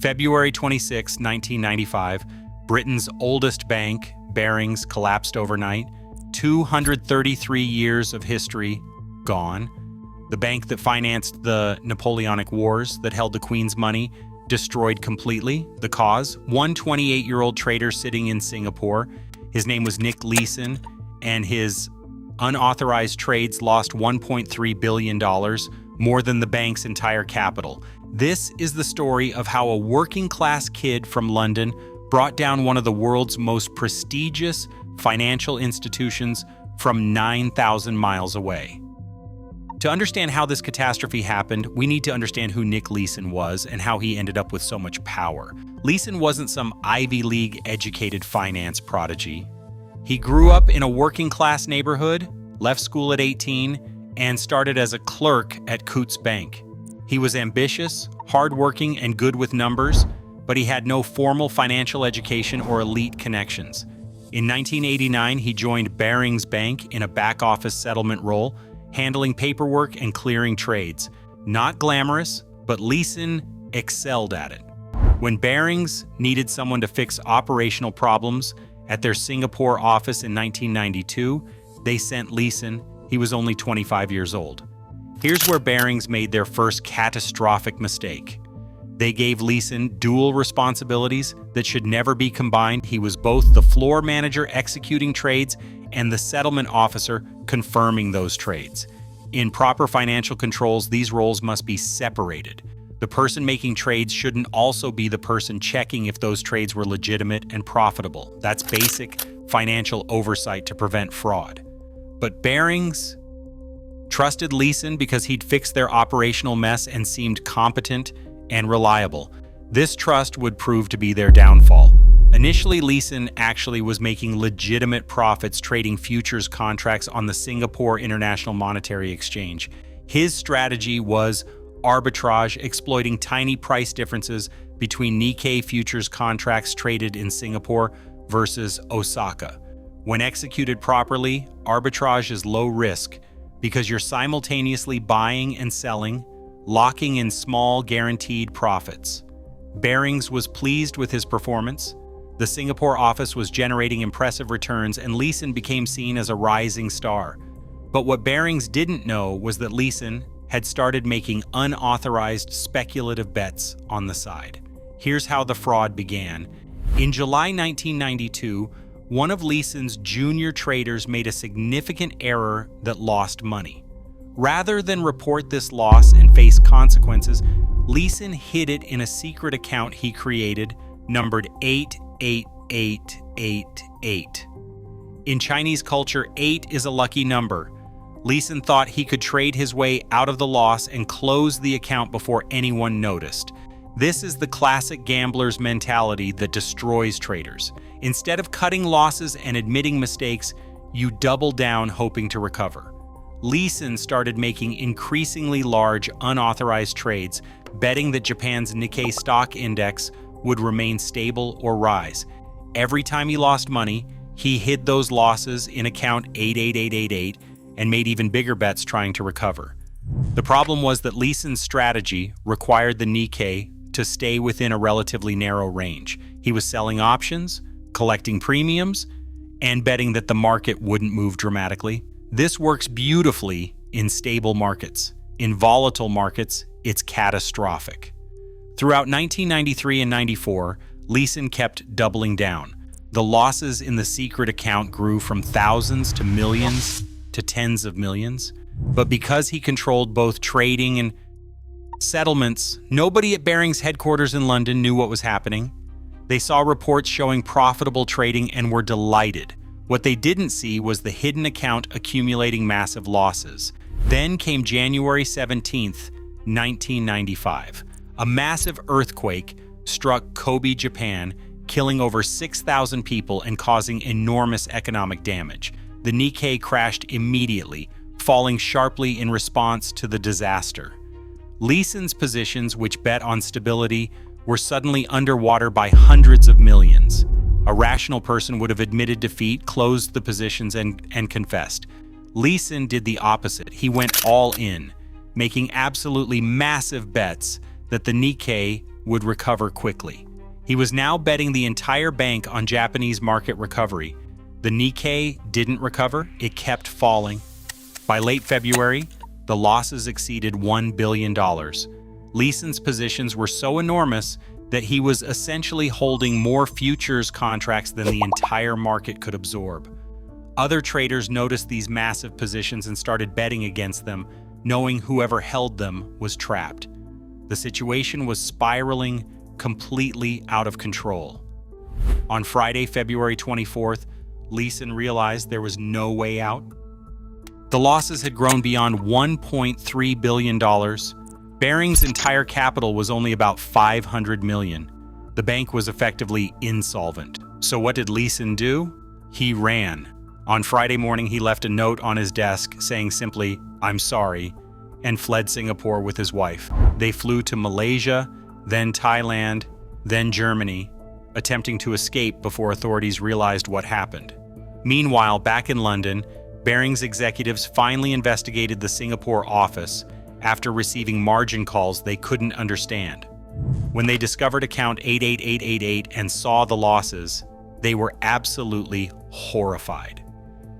February 26, 1995, Britain's oldest bank, Barings, collapsed overnight. 233 years of history gone. The bank that financed the Napoleonic Wars, that held the Queen's money, destroyed completely. The cause? One 28-year-old trader sitting in Singapore. His name was Nick Leeson, and his unauthorized trades lost $1.3 billion, more than the bank's entire capital. This is the story of how a working-class kid from London brought down one of the world's most prestigious financial institutions from 9,000 miles away. To understand how this catastrophe happened, we need to understand who Nick Leeson was and how he ended up with so much power. Leeson wasn't some Ivy League educated finance prodigy. He grew up in a working-class neighborhood, left school at 18, and started as a clerk at Coutts Bank. He was ambitious, hardworking, and good with numbers, but he had no formal financial education or elite connections. In 1989, he joined Barings Bank in a back-office settlement role, handling paperwork and clearing trades. Not glamorous, but Leeson excelled at it. When Barings needed someone to fix operational problems at their Singapore office in 1992, they sent Leeson. He was only 25 years old. Here's where Barings made their first catastrophic mistake. They gave Leeson dual responsibilities that should never be combined. He was both the floor manager executing trades and the settlement officer confirming those trades. In proper financial controls, these roles must be separated. The person making trades shouldn't also be the person checking if those trades were legitimate and profitable. That's basic financial oversight to prevent fraud. But Barings trusted Leeson because he'd fixed their operational mess and seemed competent and reliable. This trust would prove to be their downfall. Initially, Leeson actually was making legitimate profits trading futures contracts on the Singapore International Monetary Exchange. His strategy was arbitrage, exploiting tiny price differences between Nikkei futures contracts traded in Singapore versus Osaka. When executed properly, arbitrage is low risk because you're simultaneously buying and selling, locking in small guaranteed profits. Barings was pleased with his performance. The Singapore office was generating impressive returns, and Leeson became seen as a rising star. But what Barings didn't know was that Leeson had started making unauthorized speculative bets on the side. Here's how the fraud began. In July 1992, one of Leeson's junior traders made a significant error that lost money. Rather than report this loss and face consequences, Leeson hid it in a secret account he created, numbered 88888. In Chinese culture, 8 is a lucky number. Leeson thought he could trade his way out of the loss and close the account before anyone noticed. This is the classic gambler's mentality that destroys traders. Instead of cutting losses and admitting mistakes, you double down hoping to recover. Leeson started making increasingly large unauthorized trades, betting that Japan's Nikkei stock index would remain stable or rise. Every time he lost money, he hid those losses in account 88888 and made even bigger bets trying to recover. The problem was that Leeson's strategy required the Nikkei to stay within a relatively narrow range. He was selling options, collecting premiums, and betting that the market wouldn't move dramatically. This works beautifully in stable markets. In volatile markets, it's catastrophic. Throughout 1993 and 94, Leeson kept doubling down. The losses in the secret account grew from thousands to millions to tens of millions. But because he controlled both trading and settlements, nobody at Barings headquarters in London knew what was happening. They saw reports showing profitable trading and were delighted. What they didn't see was the hidden account accumulating massive losses. Then came January 17th, 1995. A massive earthquake struck Kobe, Japan, killing over 6,000 people and causing enormous economic damage. The Nikkei crashed immediately, falling sharply in response to the disaster. Leeson's positions, which bet on stability, were suddenly underwater by hundreds of millions. A rational person would have admitted defeat, closed the positions, and confessed. Leeson did the opposite. He went all in, making absolutely massive bets that the Nikkei would recover quickly. He was now betting the entire bank on Japanese market recovery. The Nikkei didn't recover, it kept falling. By late February, the losses exceeded $1 billion. Leeson's positions were so enormous that he was essentially holding more futures contracts than the entire market could absorb. Other traders noticed these massive positions and started betting against them, knowing whoever held them was trapped. The situation was spiraling completely out of control. On Friday, February 24th, Leeson realized there was no way out. The losses had grown beyond $1.3 billion. Barings' entire capital was only about $500 million. The bank was effectively insolvent. So what did Leeson do? He ran. On Friday morning, he left a note on his desk saying simply, "I'm sorry," and fled Singapore with his wife. They flew to Malaysia, then Thailand, then Germany, attempting to escape before authorities realized what happened. Meanwhile, back in London, Barings executives finally investigated the Singapore office after receiving margin calls they couldn't understand. When they discovered account 88888 and saw the losses, they were absolutely horrified.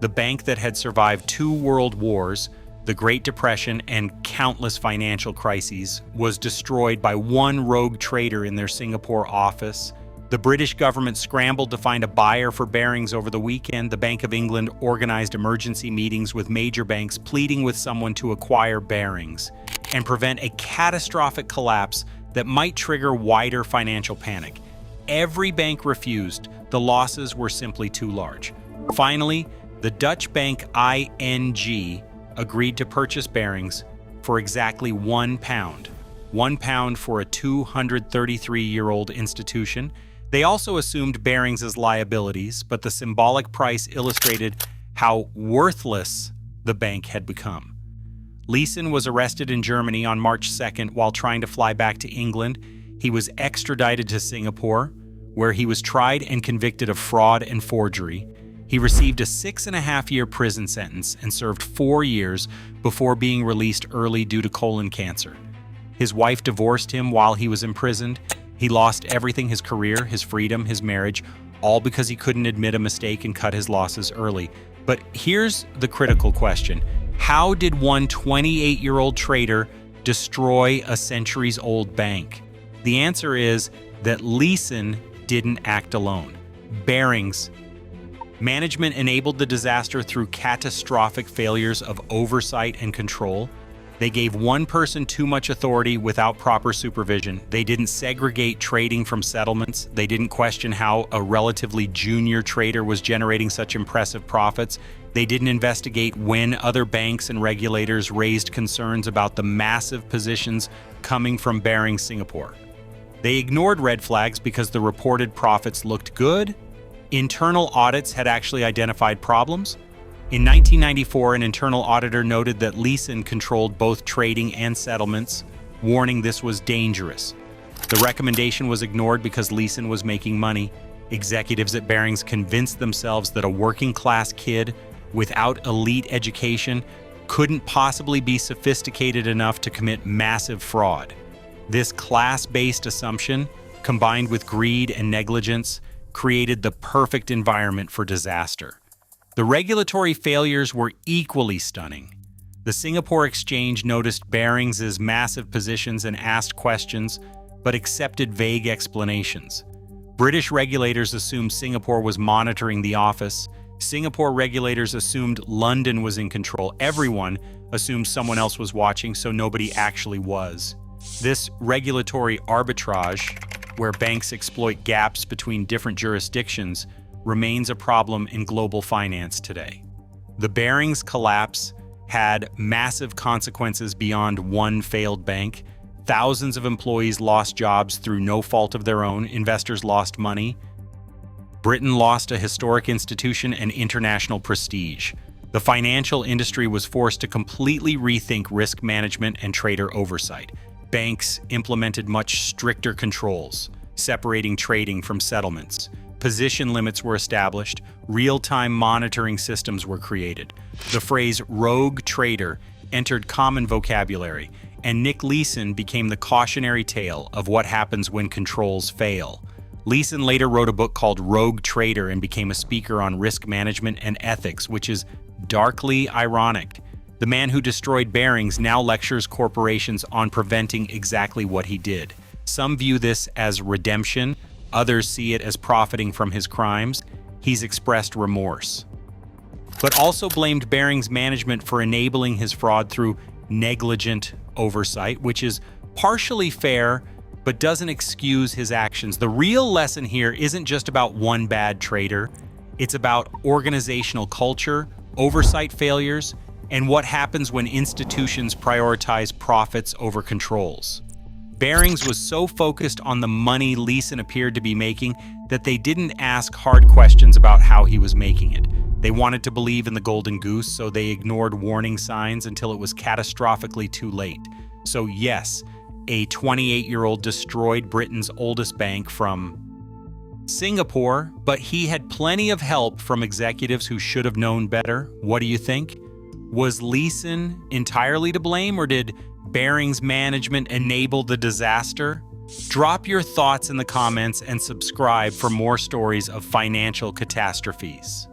The bank that had survived 2 world wars, the Great Depression, and countless financial crises was destroyed by one rogue trader in their Singapore office. The British government scrambled to find a buyer for Barings over the weekend. The Bank of England organized emergency meetings with major banks, pleading with someone to acquire Barings and prevent a catastrophic collapse that might trigger wider financial panic. Every bank refused. The losses were simply too large. Finally, the Dutch bank ING agreed to purchase Barings for exactly £1. £1 for a 233-year-old institution. They also assumed Barings' liabilities, but the symbolic price illustrated how worthless the bank had become. Leeson was arrested in Germany on March 2nd while trying to fly back to England. He was extradited to Singapore, where he was tried and convicted of fraud and forgery. He received a 6.5-year prison sentence and served 4 years before being released early due to colon cancer. His wife divorced him while he was imprisoned. He lost everything: his career, his freedom, his marriage, all because he couldn't admit a mistake and cut his losses early. But here's the critical question. How did one 28-year-old trader destroy a centuries-old bank? The answer is that Leeson didn't act alone. Barings management enabled the disaster through catastrophic failures of oversight and control. They gave one person too much authority without proper supervision. They didn't segregate trading from settlements. They didn't question how a relatively junior trader was generating such impressive profits. They didn't investigate when other banks and regulators raised concerns about the massive positions coming from Barings Singapore. They ignored red flags because the reported profits looked good. Internal audits had actually identified problems. In 1994, an internal auditor noted that Leeson controlled both trading and settlements, warning this was dangerous. The recommendation was ignored because Leeson was making money. Executives at Barings convinced themselves that a working-class kid without elite education couldn't possibly be sophisticated enough to commit massive fraud. This class-based assumption, combined with greed and negligence, created the perfect environment for disaster. The regulatory failures were equally stunning. The Singapore Exchange noticed Barings' massive positions and asked questions, but accepted vague explanations. British regulators assumed Singapore was monitoring the office. Singapore regulators assumed London was in control. Everyone assumed someone else was watching, so nobody actually was. This regulatory arbitrage, where banks exploit gaps between different jurisdictions, remains a problem in global finance today. The Barings collapse had massive consequences beyond one failed bank. Thousands of employees lost jobs through no fault of their own. Investors lost money. Britain lost a historic institution and international prestige. The financial industry was forced to completely rethink risk management and trader oversight. Banks implemented much stricter controls, separating trading from settlements. Position limits were established, real-time monitoring systems were created. The phrase rogue trader entered common vocabulary. and Nick Leeson became the cautionary tale of what happens when controls fail. Leeson later wrote a book called Rogue Trader and became a speaker on risk management and ethics, which is darkly ironic. The man who destroyed Barings now lectures corporations on preventing exactly what he did. Some view this as redemption, others see it as profiting from his crimes. He's expressed remorse, but also blamed Barings management for enabling his fraud through negligent oversight, which is partially fair, but doesn't excuse his actions. The real lesson here isn't just about one bad trader. It's about organizational culture, oversight failures, and what happens when institutions prioritize profits over controls. Barings was so focused on the money Leeson appeared to be making that they didn't ask hard questions about how he was making it. They wanted to believe in the golden goose, so they ignored warning signs until it was catastrophically too late. So yes, a 28-year-old destroyed Britain's oldest bank from Singapore, but he had plenty of help from executives who should have known better. What do you think? Was Leeson entirely to blame, or did Barings management enable the disaster? Drop your thoughts in the comments and subscribe for more stories of financial catastrophes.